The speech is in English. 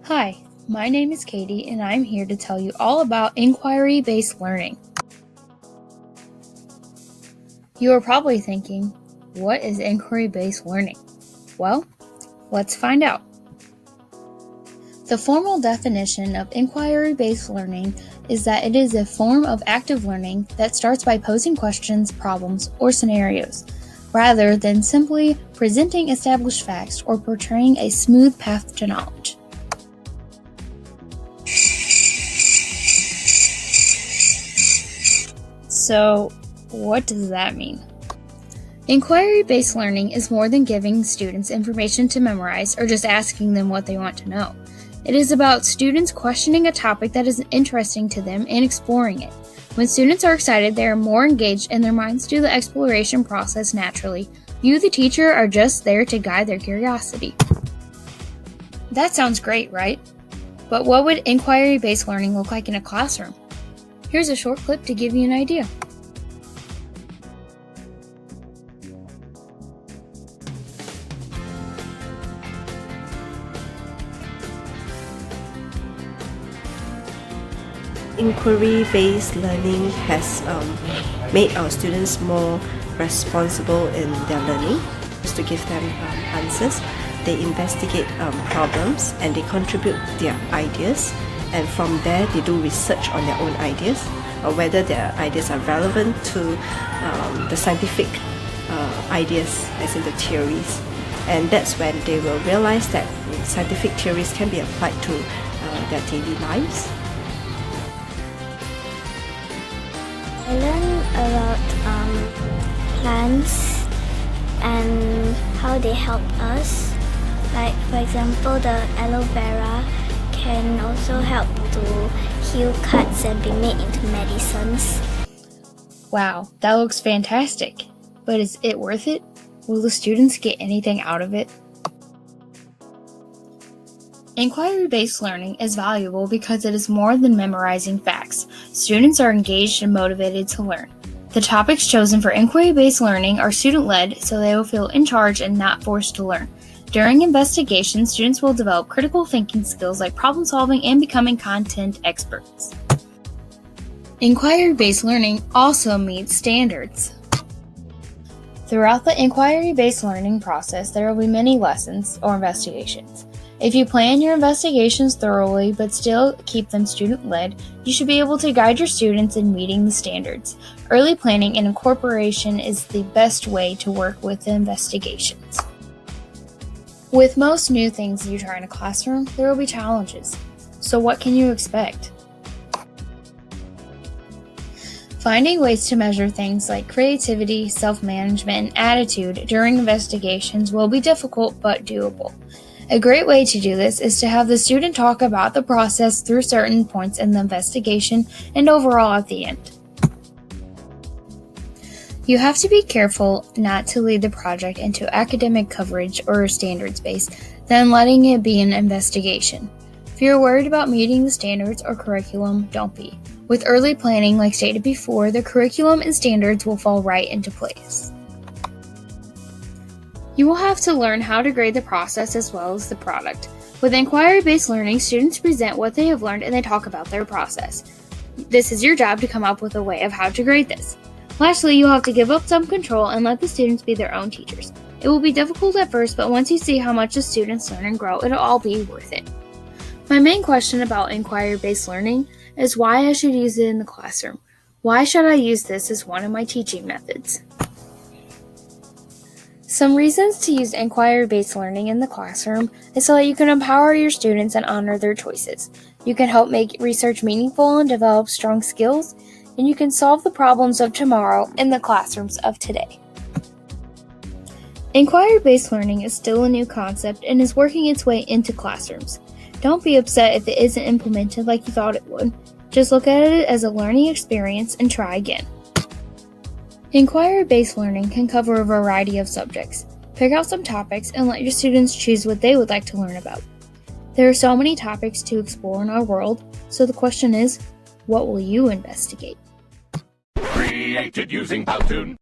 Hi, my name is Katie, and I'm here to tell you all about inquiry-based learning. You are probably thinking, what is inquiry-based learning? Well, let's find out. The formal definition of inquiry-based learning is that it is a form of active learning that starts by posing questions, problems, or scenarios, rather than simply presenting established facts or portraying a smooth path to knowledge. So, what does that mean? Inquiry-based learning is more than giving students information to memorize or just asking them what they want to know. It is about students questioning a topic that is interesting to them and exploring it. When students are excited, they are more engaged and their minds do the exploration process naturally. You, the teacher, are just there to guide their curiosity. That sounds great, right? But what would inquiry-based learning look like in a classroom? Here's a short clip to give you an idea. Inquiry-based learning has made our students more responsible in their learning. Just to give them answers, they investigate problems and they contribute their ideas, and from there they do research on their own ideas, or whether their ideas are relevant to the scientific ideas, as in the theories. And that's when they will realize that scientific theories can be applied to their daily lives. I learned about plants and how they help us. Like, for example, the aloe vera can also help to heal cuts and be made into medicines. Wow, that looks fantastic. But is it worth it? Will the students get anything out of it? Inquiry-based learning is valuable because it is more than memorizing facts. Students are engaged and motivated to learn. The topics chosen for inquiry-based learning are student-led, so they will feel in charge and not forced to learn. During investigation, students will develop critical thinking skills like problem-solving and becoming content experts. Inquiry-based learning also meets standards. Throughout the inquiry-based learning process, there will be many lessons or investigations. If you plan your investigations thoroughly but still keep them student-led, you should be able to guide your students in meeting the standards. Early planning and incorporation is the best way to work with the investigations. With most new things you try in a classroom, there will be challenges. So what can you expect? Finding ways to measure things like creativity, self-management, and attitude during investigations will be difficult but doable. A great way to do this is to have the student talk about the process through certain points in the investigation and overall at the end. You have to be careful not to lead the project into academic coverage or standards-based, then letting it be an investigation. If you're worried about meeting the standards or curriculum, don't be. With early planning, like stated before, the curriculum and standards will fall right into place. You will have to learn how to grade the process as well as the product. With inquiry-based learning, students present what they have learned and they talk about their process. This is your job to come up with a way of how to grade this. Lastly, you'll have to give up some control and let the students be their own teachers. It will be difficult at first, but once you see how much the students learn and grow, it'll all be worth it. My main question about inquiry-based learning is why I should use it in the classroom. Why should I use this as one of my teaching methods? Some reasons to use inquiry-based learning in the classroom is so that you can empower your students and honor their choices. You can help make research meaningful and develop strong skills, and you can solve the problems of tomorrow in the classrooms of today. Inquiry-based learning is still a new concept and is working its way into classrooms. Don't be upset if it isn't implemented like you thought it would. Just look at it as a learning experience and try again. Inquiry-based learning can cover a variety of subjects. Pick out some topics and let your students choose what they would like to learn about. There are so many topics to explore in our world, so the question is, what will you investigate? Created using Powtoon.